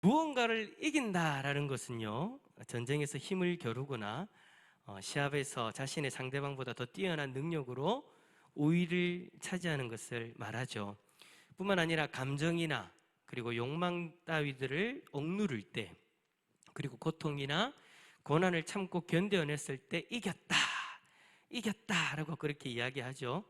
무언가를 이긴다라는 것은요, 전쟁에서 힘을 겨루거나 시합에서 자신의 상대방보다 더 뛰어난 능력으로 우위를 차지하는 것을 말하죠. 뿐만 아니라 감정이나 그리고 욕망 따위들을 억누를 때, 그리고 고통이나 고난을 참고 견뎌냈을 때 이겼다라고 그렇게 이야기하죠.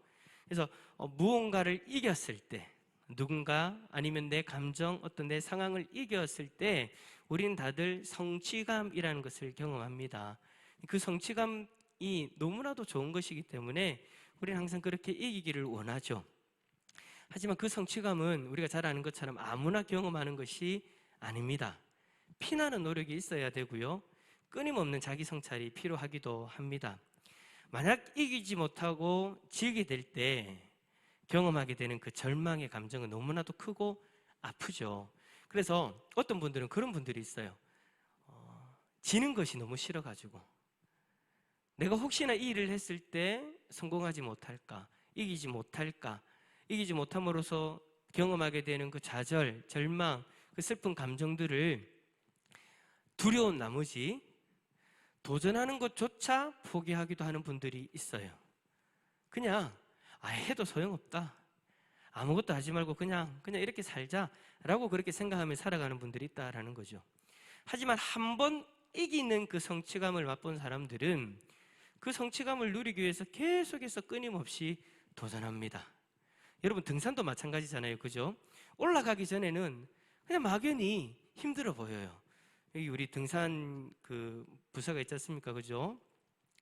그래서 무언가를 이겼을 때, 누군가 아니면 내 감정, 어떤 내 상황을 이겼을 때 우리는 다들 성취감이라는 것을 경험합니다. 그 성취감이 너무나도 좋은 것이기 때문에 우리는 항상 그렇게 이기기를 원하죠. 하지만 그 성취감은 우리가 잘 아는 것처럼 아무나 경험하는 것이 아닙니다. 피나는 노력이 있어야 되고요, 끊임없는 자기 성찰이 필요하기도 합니다. 만약 이기지 못하고 지게 될 때 경험하게 되는 그 절망의 감정은 너무나도 크고 아프죠. 그래서 어떤 분들은 그런 분들이 있어요. 지는 것이 너무 싫어가지고 내가 혹시나 이 일을 했을 때 성공하지 못할까, 이기지 못할까, 이기지 못함으로써 경험하게 되는 그 좌절, 절망, 그 슬픈 감정들을 두려운 나머지 도전하는 것조차 포기하기도 하는 분들이 있어요. 그냥 해도 소용없다, 아무것도 하지 말고 그냥 이렇게 살자라고 그렇게 생각하며 살아가는 분들이 있다라는 거죠. 하지만 한번 이기는 그 성취감을 맛본 사람들은 그 성취감을 누리기 위해서 계속해서 끊임없이 도전합니다. 여러분, 등산도 마찬가지잖아요, 그죠? 올라가기 전에는 그냥 막연히 힘들어 보여요. 여기 우리 등산 그 부서가 있지 않습니까, 그죠?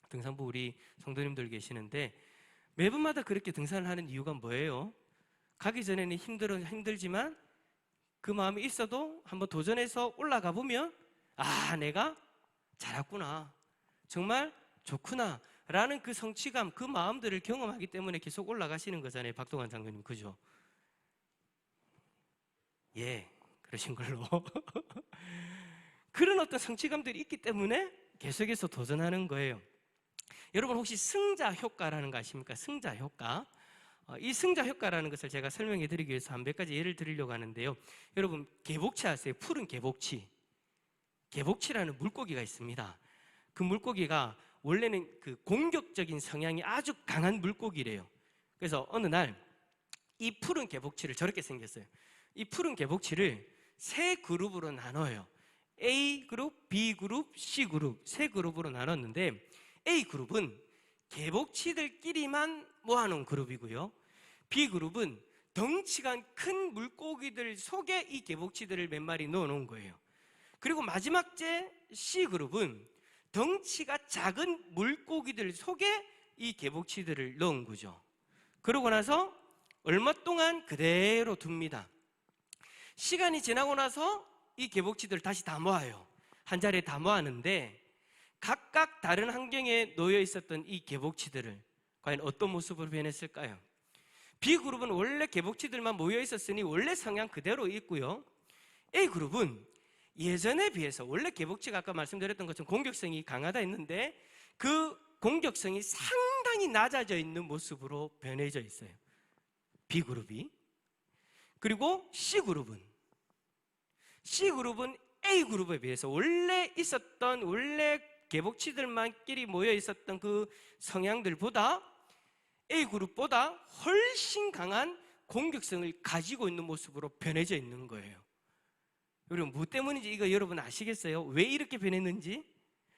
등산부 우리 성도님들 계시는데 매번마다 그렇게 등산을 하는 이유가 뭐예요? 가기 전에는 힘들지만 그 마음이 있어도 한번 도전해서 올라가 보면 내가 잘했구나, 정말 좋구나 라는 그 성취감, 그 마음들을 경험하기 때문에 계속 올라가시는 거잖아요, 박동환 장로님, 그죠? 예, 그러신 걸로. 그런 어떤 성취감들이 있기 때문에 계속해서 도전하는 거예요. 여러분, 혹시 승자 효과라는 거 아십니까? 승자 효과. 이 승자 효과라는 것을 제가 설명해 드리기 위해서 몇 가지 예를 드리려고 하는데요. 여러분, 개복치 아세요? 푸른 개복치. 개복치라는 물고기가 있습니다. 그 물고기가 원래는 그 공격적인 성향이 아주 강한 물고기래요. 그래서 어느 날 이 푸른 개복치를 저렇게 생겼어요. 이 푸른 개복치를 세 그룹으로 나눠요. A 그룹, B 그룹, C 그룹, 세 그룹으로 나눴는데 A 그룹은 개복치들끼리만 모아놓은 그룹이고요, B 그룹은 덩치가 큰 물고기들 속에 이 개복치들을 몇 마리 넣어놓은 거예요. 그리고 마지막 째 C 그룹은 덩치가 작은 물고기들 속에 이 개복치들을 넣은 거죠. 그러고 나서 얼마 동안 그대로 둡니다. 시간이 지나고 나서 이 개복치들을 다시 다 모아요. 한 자리에 다 모았는데 각각 다른 환경에 놓여 있었던 이 개복치들을 과연 어떤 모습으로 변했을까요? B그룹은 원래 개복치들만 모여 있었으니 원래 성향 그대로 있고요, A그룹은 예전에 비해서 원래 개복치가 아까 말씀드렸던 것처럼 공격성이 강하다 했는데 그 공격성이 상당히 낮아져 있는 모습으로 변해져 있어요, B그룹이. 그리고 C그룹은 A그룹에 비해서 원래 개복치들만끼리 모여 있었던 그 성향들보다 A그룹보다 훨씬 강한 공격성을 가지고 있는 모습으로 변해져 있는 거예요. 여러분, 뭐 때문인지 이거 여러분 아시겠어요? 왜 이렇게 변했는지?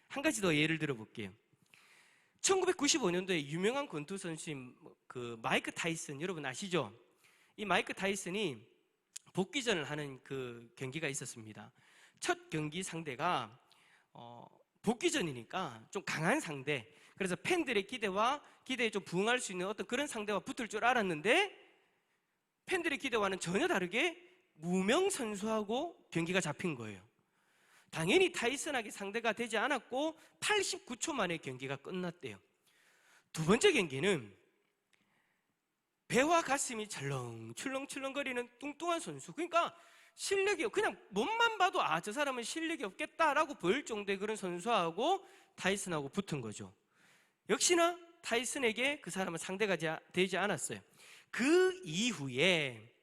한 가지 더 예를 들어 볼게요. 1995년도에 유명한 권투 선수인 그 마이크 타이슨, 여러분 아시죠? 이 마이크 타이슨이 복귀전을 하는 그 경기가 있었습니다. 첫 경기 상대가 복귀전이니까 좀 강한 상대, 그래서 팬들의 기대에 좀 부응할 수 있는 어떤 그런 상대와 붙을 줄 알았는데 팬들의 기대와는 전혀 다르게 무명 선수하고 경기가 잡힌 거예요. 당연히 타이슨에게 상대가 되지 않았고 89초 만에 경기가 끝났대요. 두 번째 경기는 배와 가슴이 철렁철렁거리는 뚱뚱한 선수, 그러니까 실력이 그냥 몸만 봐도 저 사람은 실력이 없겠다라고 보일 정도의 그런 선수하고 타이슨하고 붙은 거죠. 역시나 타이슨에게 그 사람은 상대가 되지 않았어요. 그 이후에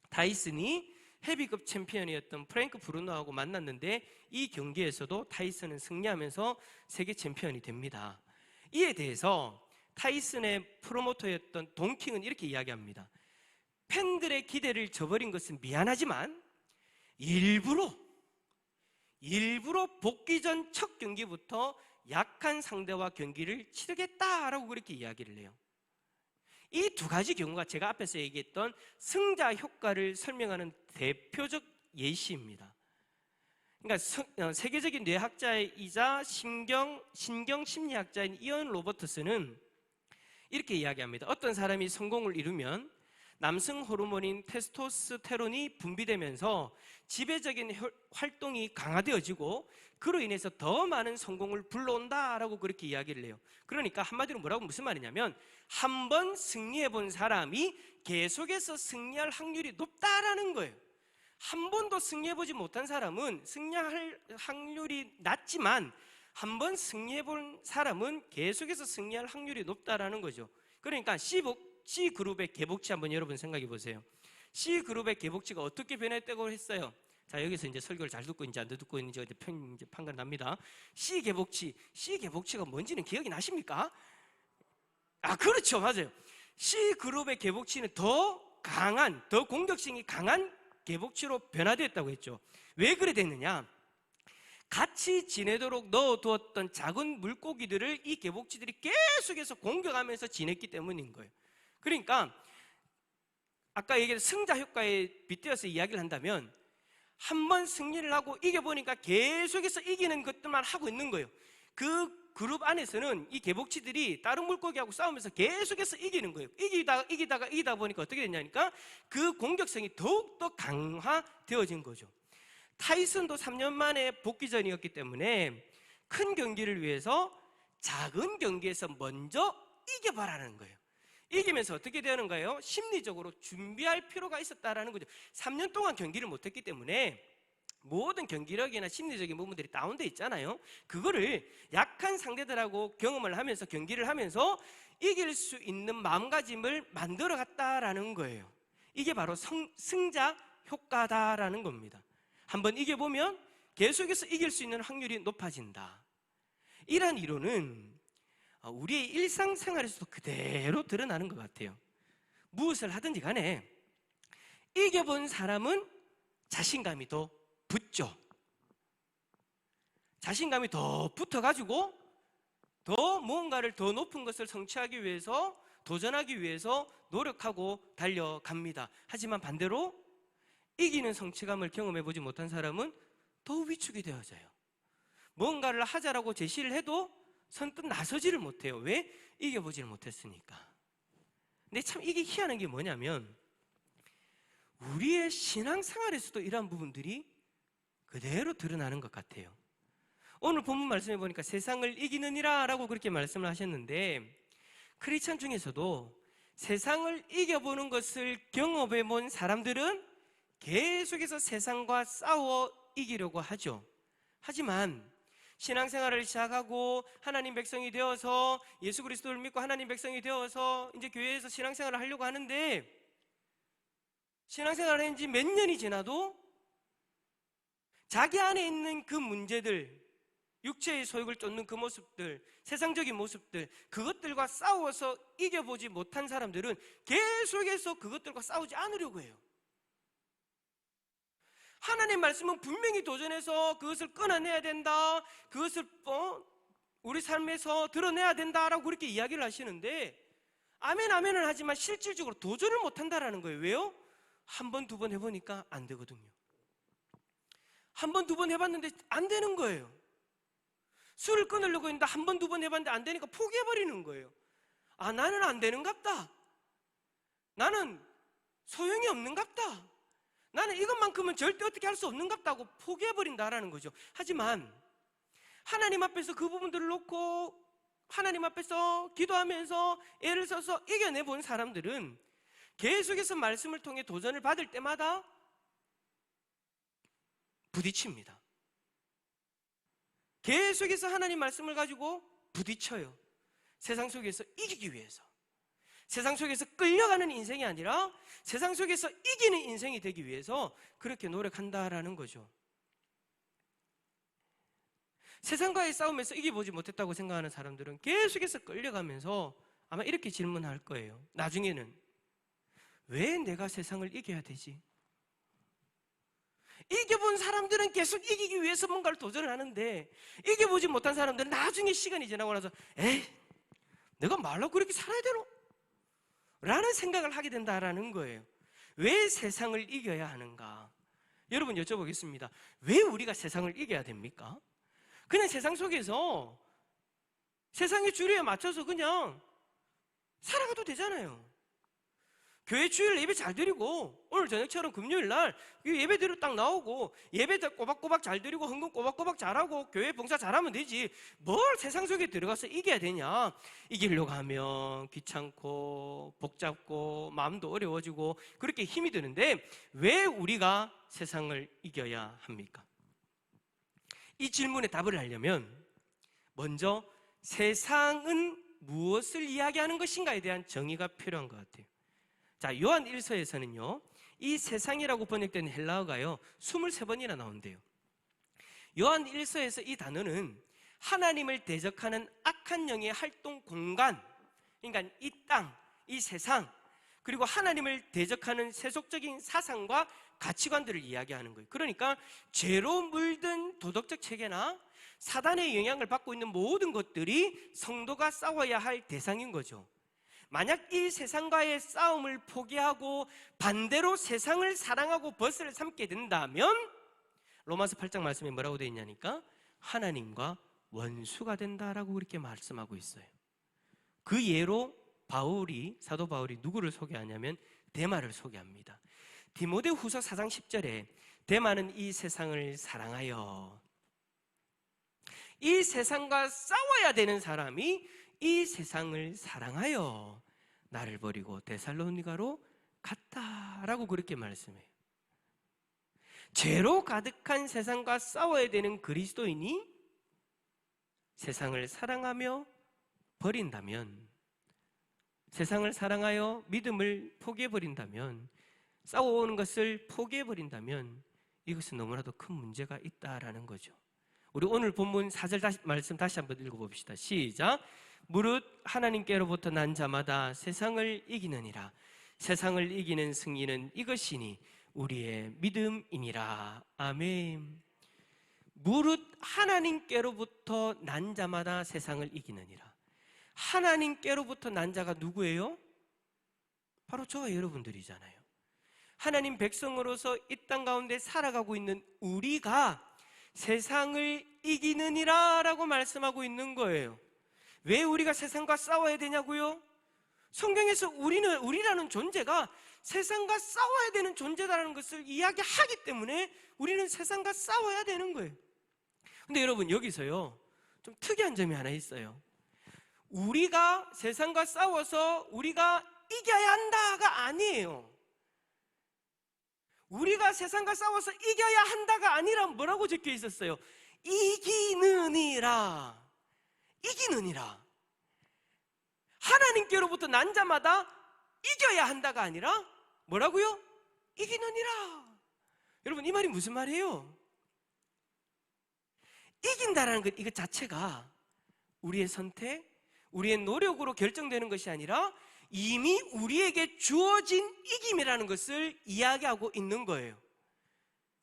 타이슨이 헤비급 챔피언이었던 프랭크 브루노하고 만났는데 이 경기에서도 타이슨은 승리하면서 세계 챔피언이 됩니다. 이에 대해서 타이슨의 프로모터였던 돈킹은 이렇게 이야기합니다. 팬들의 기대를 저버린 것은 미안하지만 일부러 복귀 전 첫 경기부터 약한 상대와 경기를 치르겠다라고 그렇게 이야기를 해요. 이 두 가지 경우가 제가 앞에서 얘기했던 승자 효과를 설명하는 대표적 예시입니다. 그러니까 세계적인 뇌학자이자 신경 심리학자인 이언 로버트스는 이렇게 이야기합니다. 어떤 사람이 성공을 이루면 남성 호르몬인 테스토스테론이 분비되면서 지배적인 활동이 강화되어지고 그로 인해서 더 많은 성공을 불러온다라고 그렇게 이야기를 해요. 그러니까 한마디로 뭐라고 무슨 말이냐면 한 번 승리해 본 사람이 계속해서 승리할 확률이 높다라는 거예요. 한 번도 승리해 보지 못한 사람은 승리할 확률이 낮지만 한 번 승리해 본 사람은 계속해서 승리할 확률이 높다라는 거죠. 그러니까 C그룹의 개복치 한번 여러분 생각해 보세요. C그룹의 개복치가 어떻게 변했다고 했어요? 자, 여기서 이제 설교를 잘 듣고 있는지 안 듣고 있는지 이제 판단 납니다. C개복치가 뭔지는 기억이 나십니까? 아, 그렇죠. 맞아요. C그룹의 개복치는 더 공격성이 강한 개복치로 변화됐다고 했죠. 왜 그래 됐느냐? 같이 지내도록 넣어두었던 작은 물고기들을 이 개복치들이 계속해서 공격하면서 지냈기 때문인 거예요. 그러니까 아까 얘기한 승자 효과에 빗대어서 이야기를 한다면 한 번 승리를 하고 이겨보니까 계속해서 이기는 것들만 하고 있는 거예요. 그 그룹 안에서는 이 개복치들이 다른 물고기하고 싸우면서 계속해서 이기는 거예요. 이기다 보니까 어떻게 됐냐니까 그 공격성이 더욱더 강화되어진 거죠. 타이슨도 3년 만에 복귀전이었기 때문에 큰 경기를 위해서 작은 경기에서 먼저 이겨봐라는 거예요. 이기면서 어떻게 되는가요? 심리적으로 준비할 필요가 있었다라는 거죠. 3년 동안 경기를 못했기 때문에 모든 경기력이나 심리적인 부분들이 다운돼 있잖아요. 그거를 약한 상대들하고 경험을 하면서 경기를 하면서 이길 수 있는 마음가짐을 만들어 갔다라는 거예요. 이게 바로 승자 효과다라는 겁니다. 한번 이겨보면 계속해서 이길 수 있는 확률이 높아진다. 이러한 이론은 우리의 일상생활에서도 그대로 드러나는 것 같아요. 무엇을 하든지 간에 이겨본 사람은 자신감이 더 붙죠. 자신감이 더 붙어가지고 더 무언가를 더 높은 것을 성취하기 위해서 도전하기 위해서 노력하고 달려갑니다. 하지만 반대로 이기는 성취감을 경험해보지 못한 사람은 더 위축이 되어져요. 뭔가를 하자라고 제시를 해도 선뜻 나서지를 못해요. 왜? 이겨보지를 못했으니까. 근데 참 이게 희한한 게 뭐냐면 우리의 신앙생활에서도 이러한 부분들이 그대로 드러나는 것 같아요. 오늘 본문 말씀해 보니까 세상을 이기느니라 라고 그렇게 말씀을 하셨는데 크리스찬 중에서도 세상을 이겨보는 것을 경험해 본 사람들은 계속해서 세상과 싸워 이기려고 하죠. 하지만 신앙생활을 시작하고 하나님 백성이 되어서 예수 그리스도를 믿고 하나님 백성이 되어서 이제 교회에서 신앙생활을 하려고 하는데 신앙생활을 한 지 몇 년이 지나도 자기 안에 있는 그 문제들, 육체의 소욕을 쫓는 그 모습들, 세상적인 모습들, 그것들과 싸워서 이겨보지 못한 사람들은 계속해서 그것들과 싸우지 않으려고 해요. 하나님의 말씀은 분명히 도전해서 그것을 끊어내야 된다, 그것을 우리 삶에서 드러내야 된다라고 그렇게 이야기를 하시는데 아멘 아멘은 하지만 실질적으로 도전을 못한다라는 거예요. 왜요? 한 번, 두 번 해보니까 안 되거든요. 한 번, 두 번 해봤는데 안 되는 거예요. 술을 끊으려고 했는데 한 번, 두 번 해봤는데 안 되니까 포기해버리는 거예요. 아, 나는 안 되는갑다. 나는 소용이 없는갑다. 나는 이것만큼은 절대 어떻게 할 수 없는갑다고 포기해버린다라는 거죠. 하지만 하나님 앞에서 그 부분들을 놓고 하나님 앞에서 기도하면서 애를 써서 이겨내본 사람들은 계속해서 말씀을 통해 도전을 받을 때마다 부딪힙니다. 계속해서 하나님 말씀을 가지고 부딪혀요. 세상 속에서 이기기 위해서. 세상 속에서 끌려가는 인생이 아니라 세상 속에서 이기는 인생이 되기 위해서 그렇게 노력한다라는 거죠. 세상과의 싸움에서 이겨보지 못했다고 생각하는 사람들은 계속해서 끌려가면서 아마 이렇게 질문할 거예요. 나중에는 왜 내가 세상을 이겨야 되지? 이겨본 사람들은 계속 이기기 위해서 뭔가를 도전을 하는데 이겨보지 못한 사람들은 나중에 시간이 지나고 나서 에이, 내가 말로 그렇게 살아야 되노? 라는 생각을 하게 된다라는 거예요. 왜 세상을 이겨야 하는가? 여러분 여쭤보겠습니다. 왜 우리가 세상을 이겨야 됩니까? 그냥 세상 속에서 세상의 주류에 맞춰서 그냥 살아가도 되잖아요. 교회 주일 예배 잘 드리고 오늘 저녁처럼 금요일 날 예배대로 딱 나오고 예배 꼬박꼬박 잘 드리고 헌금 꼬박꼬박 잘하고 교회 봉사 잘하면 되지 뭘 세상 속에 들어가서 이겨야 되냐. 이기려고 하면 귀찮고 복잡고 마음도 어려워지고 그렇게 힘이 드는데 왜 우리가 세상을 이겨야 합니까? 이 질문에 답을 하려면 먼저 세상은 무엇을 이야기하는 것인가에 대한 정의가 필요한 것 같아요. 자, 요한 1서에서는요, 이 세상이라고 번역된 헬라어가요, 23번이나 나온대요. 요한 1서에서 이 단어는 하나님을 대적하는 악한 영의 활동 공간, 그러니까 이 땅, 이 세상, 그리고 하나님을 대적하는 세속적인 사상과 가치관들을 이야기하는 거예요. 그러니까 죄로 물든 도덕적 체계나 사단의 영향을 받고 있는 모든 것들이 성도가 싸워야 할 대상인 거죠. 만약 이 세상과의 싸움을 포기하고 반대로 세상을 사랑하고 벗을 삼게 된다면 로마서 8장 말씀에 뭐라고 되어 있냐니까 하나님과 원수가 된다라고 그렇게 말씀하고 있어요. 그 예로 사도 바울이 누구를 소개하냐면 데마를 소개합니다. 디모데후서 4장 10절에 데마는 이 세상을 사랑하여, 이 세상과 싸워야 되는 사람이 이 세상을 사랑하여 나를 버리고 데살로니가로 갔다라고 그렇게 말씀해요. 죄로 가득한 세상과 싸워야 되는 그리스도인이 세상을 사랑하며 버린다면, 세상을 사랑하여 믿음을 포기해버린다면, 싸워오는 것을 포기해버린다면 이것은 너무나도 큰 문제가 있다라는 거죠. 우리 오늘 본문 4절 말씀 다시 한번 읽어봅시다. 시작. 무릇 하나님께로부터 난 자마다 세상을 이기느니라. 세상을 이기는 승리는 이것이니 우리의 믿음이니라. 아멘. 무릇 하나님께로부터 난 자마다 세상을 이기느니라. 하나님께로부터 난 자가 누구예요? 바로 저와 여러분들이잖아요. 하나님 백성으로서 이 땅 가운데 살아가고 있는 우리가 세상을 이기느니라 라고 말씀하고 있는 거예요. 왜 우리가 세상과 싸워야 되냐고요? 성경에서 우리라는 존재가 세상과 싸워야 되는 존재다라는 것을 이야기하기 때문에 우리는 세상과 싸워야 되는 거예요. 근데 여러분 여기서요 좀 특이한 점이 하나 있어요. 우리가 세상과 싸워서 우리가 이겨야 한다가 아니에요. 우리가 세상과 싸워서 이겨야 한다가 아니라 뭐라고 적혀 있었어요? 이기느니라. 이기느니라. 하나님께로부터 난 자마다 이겨야 한다가 아니라 뭐라고요? 이기느니라. 여러분 이 말이 무슨 말이에요? 이긴다라는 것 이것 자체가 우리의 선택, 우리의 노력으로 결정되는 것이 아니라 이미 우리에게 주어진 이김이라는 것을 이야기하고 있는 거예요.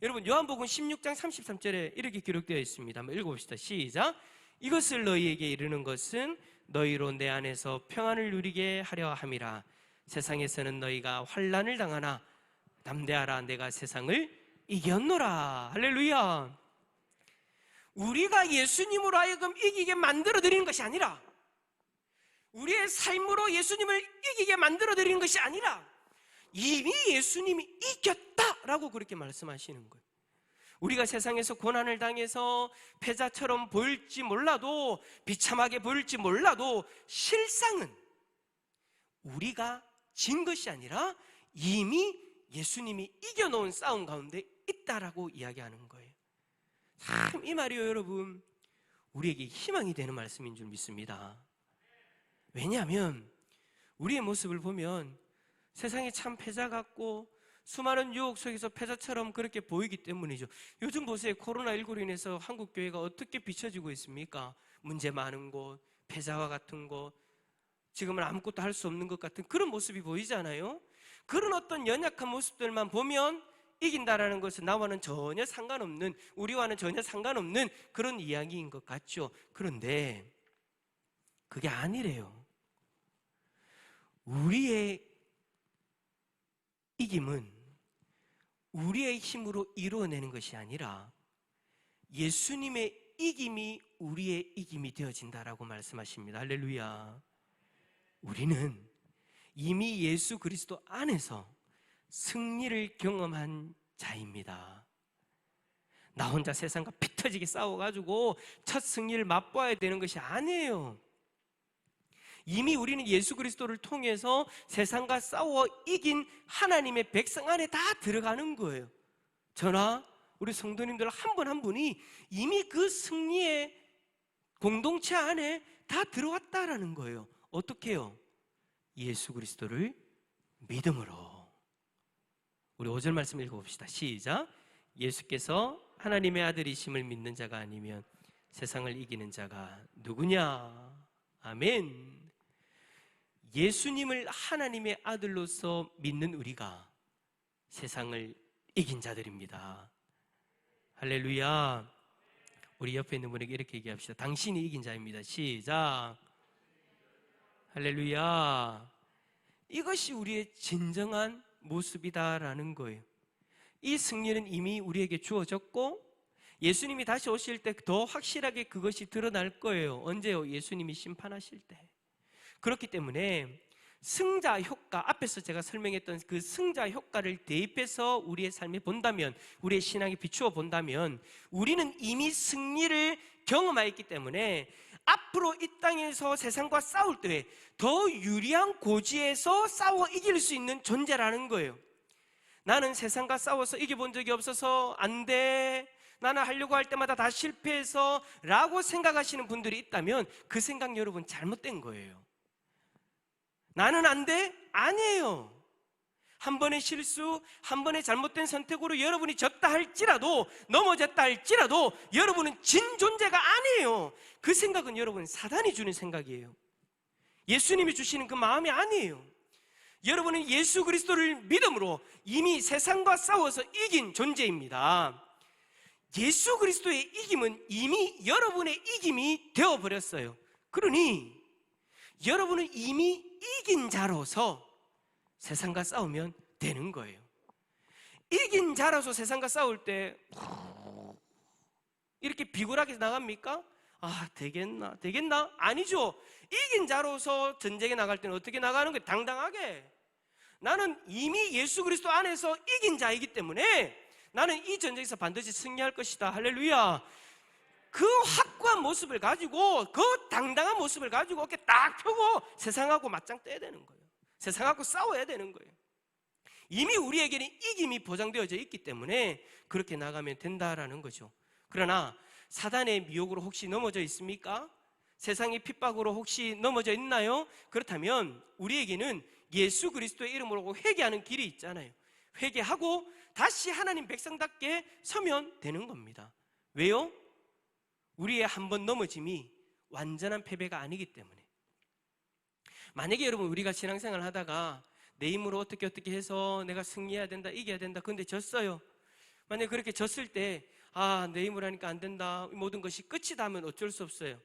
여러분 요한복음 16장 33절에 이렇게 기록되어 있습니다. 한번 읽어봅시다. 시작. 이것을 너희에게 이르는 것은 너희로 내 안에서 평안을 누리게 하려 함이라. 세상에서는 너희가 환난을 당하나 담대하라. 내가 세상을 이겼노라. 할렐루야. 우리가 예수님으로 하여금 이기게 만들어 드리는 것이 아니라, 우리의 삶으로 예수님을 이기게 만들어 드리는 것이 아니라 이미 예수님이 이겼다라고 그렇게 말씀하시는 거예요. 우리가 세상에서 고난을 당해서 패자처럼 보일지 몰라도, 비참하게 보일지 몰라도 실상은 우리가 진 것이 아니라 이미 예수님이 이겨놓은 싸움 가운데 있다라고 이야기하는 거예요. 참 이 말이요 여러분 우리에게 희망이 되는 말씀인 줄 믿습니다. 왜냐하면 우리의 모습을 보면 세상이 참 패자 같고 수많은 유혹 속에서 패자처럼 그렇게 보이기 때문이죠. 요즘 보세요. 코로나19로 인해서 한국 교회가 어떻게 비춰지고 있습니까? 문제 많은 곳, 패자와 같은 곳, 지금은 아무것도 할 수 없는 것 같은 그런 모습이 보이잖아요. 그런 어떤 연약한 모습들만 보면 이긴다라는 것은 나와는 전혀 상관없는, 우리와는 전혀 상관없는 그런 이야기인 것 같죠. 그런데 그게 아니래요. 우리의 이김은 우리의 힘으로 이루어내는 것이 아니라 예수님의 이김이 우리의 이김이 되어진다라고 말씀하십니다. 할렐루야. 우리는 이미 예수 그리스도 안에서 승리를 경험한 자입니다. 나 혼자 세상과 피 터지게 싸워가지고 첫 승리를 맛보아야 되는 것이 아니에요. 이미 우리는 예수 그리스도를 통해서 세상과 싸워 이긴 하나님의 백성 안에 다 들어가는 거예요. 저나 우리 성도님들 한 분 한 분이 이미 그 승리의 공동체 안에 다 들어왔다라는 거예요. 어떻게 해요? 예수 그리스도를 믿음으로. 우리 5절 말씀 읽어봅시다. 시작. 예수께서 하나님의 아들이심을 믿는 자가 아니면 세상을 이기는 자가 누구냐? 아멘. 예수님을 하나님의 아들로서 믿는 우리가 세상을 이긴 자들입니다. 할렐루야. 우리 옆에 있는 분에게 이렇게 얘기합시다. 당신이 이긴 자입니다. 시작. 할렐루야. 이것이 우리의 진정한 모습이다라는 거예요. 이 승리는 이미 우리에게 주어졌고 예수님이 다시 오실 때 더 확실하게 그것이 드러날 거예요. 언제요? 예수님이 심판하실 때. 그렇기 때문에 승자 효과, 앞에서 제가 설명했던 그 승자 효과를 대입해서 우리의 삶에 본다면, 우리의 신앙에 비추어 본다면 우리는 이미 승리를 경험하였기 때문에 앞으로 이 땅에서 세상과 싸울 때 더 유리한 고지에서 싸워 이길 수 있는 존재라는 거예요. 나는 세상과 싸워서 이겨본 적이 없어서 안 돼, 나는 하려고 할 때마다 다 실패해서 라고 생각하시는 분들이 있다면 그 생각 여러분 잘못된 거예요. 나는 안 돼? 아니에요. 한 번의 실수, 한 번의 잘못된 선택으로 여러분이 졌다 할지라도, 넘어졌다 할지라도 여러분은 진 존재가 아니에요. 그 생각은 여러분 사단이 주는 생각이에요. 예수님이 주시는 그 마음이 아니에요. 여러분은 예수 그리스도를 믿음으로 이미 세상과 싸워서 이긴 존재입니다. 예수 그리스도의 이김은 이미 여러분의 이김이 되어버렸어요. 그러니 여러분은 이미 이긴 자로서 세상과 싸우면 되는 거예요. 이긴 자로서 세상과 싸울 때 이렇게 비굴하게 나갑니까? 아, 되겠나? 되겠나? 아니죠. 이긴 자로서 전쟁에 나갈 때는 어떻게 나가는 거예요? 당당하게. 나는 이미 예수 그리스도 안에서 이긴 자이기 때문에 나는 이 전쟁에서 반드시 승리할 것이다. 할렐루야. 그 확고한 모습을 가지고, 그 당당한 모습을 가지고 어깨 딱 펴고 세상하고 맞짱 떠야 되는 거예요. 세상하고 싸워야 되는 거예요. 이미 우리에게는 이김이 보장되어져 있기 때문에 그렇게 나가면 된다라는 거죠. 그러나 사단의 미혹으로 혹시 넘어져 있습니까? 세상의 핍박으로 혹시 넘어져 있나요? 그렇다면 우리에게는 예수 그리스도의 이름으로 회개하는 길이 있잖아요. 회개하고 다시 하나님 백성답게 서면 되는 겁니다. 왜요? 우리의 한 번 넘어짐이 완전한 패배가 아니기 때문에. 만약에 여러분 우리가 신앙생활을 하다가 내 힘으로 어떻게 해서 내가 승리해야 된다, 이겨야 된다, 근데 졌어요. 만약에 그렇게 졌을 때 내 힘으로 하니까 안 된다, 모든 것이 끝이다 하면 어쩔 수 없어요.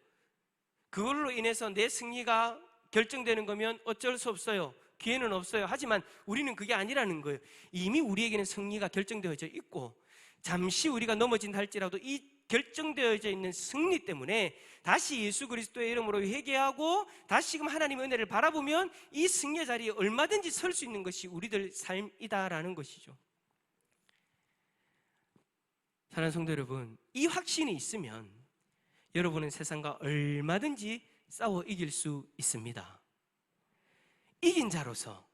그걸로 인해서 내 승리가 결정되는 거면 어쩔 수 없어요. 기회는 없어요. 하지만 우리는 그게 아니라는 거예요. 이미 우리에게는 승리가 결정되어져 있고 잠시 우리가 넘어진다 할지라도 이 결정되어져 있는 승리 때문에 다시 예수 그리스도의 이름으로 회개하고 다시금 하나님의 은혜를 바라보면 이 승리의 자리에 얼마든지 설 수 있는 것이 우리들 삶이다라는 것이죠. 사랑하는 성도 여러분, 이 확신이 있으면 여러분은 세상과 얼마든지 싸워 이길 수 있습니다. 이긴 자로서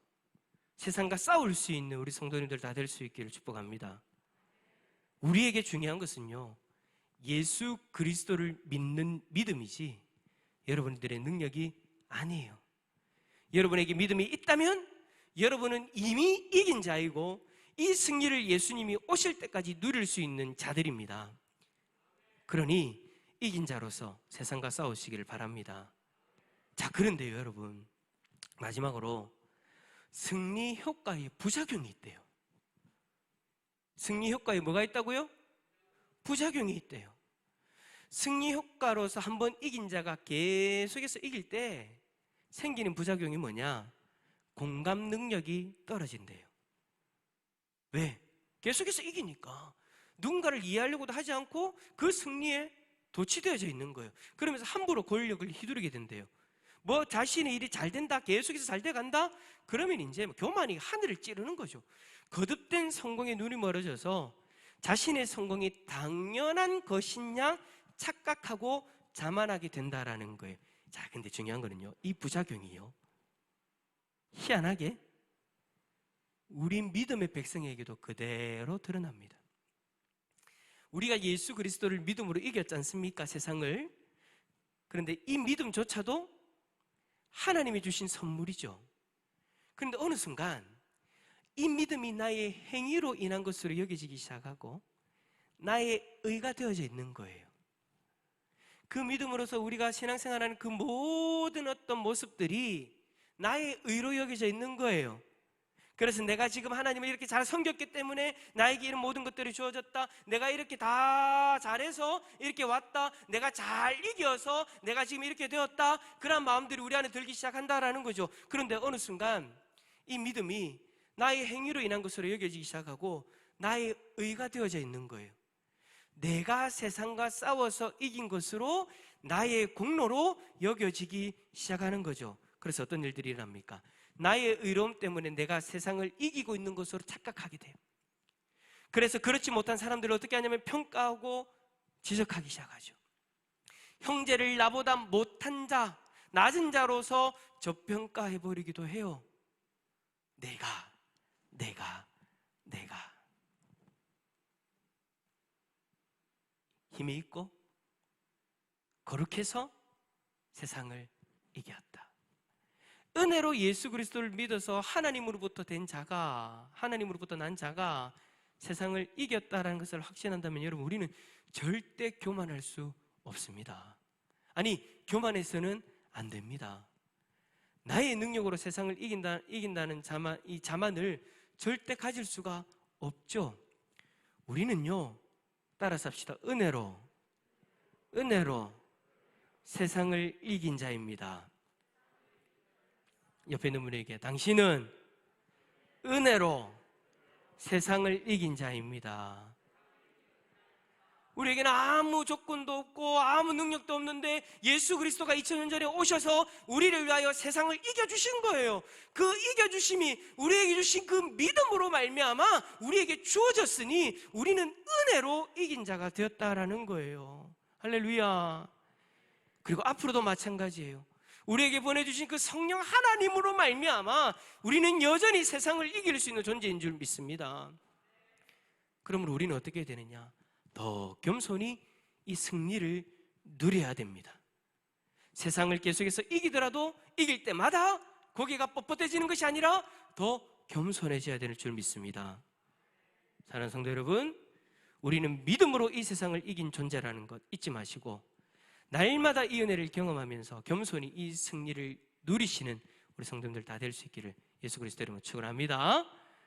세상과 싸울 수 있는 우리 성도님들 다 될 수 있기를 축복합니다. 우리에게 중요한 것은요, 예수 그리스도를 믿는 믿음이지 여러분들의 능력이 아니에요. 여러분에게 믿음이 있다면 여러분은 이미 이긴 자이고 이 승리를 예수님이 오실 때까지 누릴 수 있는 자들입니다. 그러니 이긴 자로서 세상과 싸우시기를 바랍니다. 자, 그런데요, 여러분, 마지막으로 승리 효과의 부작용이 있대요. 승리 효과에 뭐가 있다고요? 부작용이 있대요. 승리 효과로서 한번 이긴 자가 계속해서 이길 때 생기는 부작용이 뭐냐? 공감 능력이 떨어진대요. 왜? 계속해서 이기니까 누군가를 이해하려고도 하지 않고 그 승리에 도취되어져 있는 거예요. 그러면서 함부로 권력을 휘두르게 된대요. 뭐 자신의 일이 잘 된다, 계속해서 잘 돼간다? 그러면 이제 교만이 하늘을 찌르는 거죠. 거듭된 성공에 눈이 멀어져서 자신의 성공이 당연한 것인 양 착각하고 자만하게 된다라는 거예요. 자, 근데 중요한 거는요, 이 부작용이요, 희한하게 우리 믿음의 백성에게도 그대로 드러납니다. 우리가 예수 그리스도를 믿음으로 이겼지 않습니까? 세상을. 그런데 이 믿음조차도 하나님이 주신 선물이죠. 그런데 어느 순간 이 믿음이 나의 행위로 인한 것으로 여겨지기 시작하고 나의 의가 되어져 있는 거예요. 그 믿음으로서 우리가 신앙생활하는 그 모든 어떤 모습들이 나의 의로 여겨져 있는 거예요. 그래서 내가 지금 하나님을 이렇게 잘 섬겼기 때문에 나에게 이런 모든 것들이 주어졌다, 내가 이렇게 다 잘해서 이렇게 왔다, 내가 잘 이겨서 내가 지금 이렇게 되었다, 그런 마음들이 우리 안에 들기 시작한다라는 거죠. 그런데 어느 순간 이 믿음이 나의 행위로 인한 것으로 여겨지기 시작하고 나의 의가 되어져 있는 거예요. 내가 세상과 싸워서 이긴 것으로 나의 공로로 여겨지기 시작하는 거죠. 그래서 어떤 일들이 일어납니까? 나의 의로움 때문에 내가 세상을 이기고 있는 것으로 착각하게 돼요. 그래서 그렇지 못한 사람들을 어떻게 하냐면 평가하고 지적하기 시작하죠. 형제를 나보다 못한 자, 낮은 자로서 저평가해버리기도 해요. 내가 힘이 있고 거룩해서 세상을 이겼다. 은혜로 예수 그리스도를 믿어서 하나님으로부터 된 자가, 하나님으로부터 난 자가 세상을 이겼다라는 것을 확신한다면 여러분, 우리는 절대 교만할 수 없습니다. 아니, 교만해서는 안 됩니다. 나의 능력으로 세상을 이긴다는 이 자만을 절대 가질 수가 없죠. 우리는요, 따라서 합시다. 은혜로 세상을 이긴 자입니다. 옆에 있는 분에게, 당신은 은혜로 세상을 이긴 자입니다. 우리에게는 아무 조건도 없고 아무 능력도 없는데 예수 그리스도가 2000년 전에 오셔서 우리를 위하여 세상을 이겨주신 거예요. 그 이겨주심이 우리에게 주신 그 믿음으로 말미암아 우리에게 주어졌으니 우리는 은혜로 이긴 자가 되었다라는 거예요. 할렐루야. 그리고 앞으로도 마찬가지예요. 우리에게 보내주신 그 성령 하나님으로 말미암아 우리는 여전히 세상을 이길 수 있는 존재인 줄 믿습니다. 그러므로 우리는 어떻게 해야 되느냐? 더 겸손히 이 승리를 누려야 됩니다. 세상을 계속해서 이기더라도 이길 때마다 고개가 뻣뻣해지는 것이 아니라 더 겸손해져야 될 줄 믿습니다. 사랑하는 성도 여러분, 우리는 믿음으로 이 세상을 이긴 존재라는 것 잊지 마시고 날마다 이 은혜를 경험하면서 겸손히 이 승리를 누리시는 우리 성도님들 다 될 수 있기를 예수 그리스도 이름으로 축원합니다.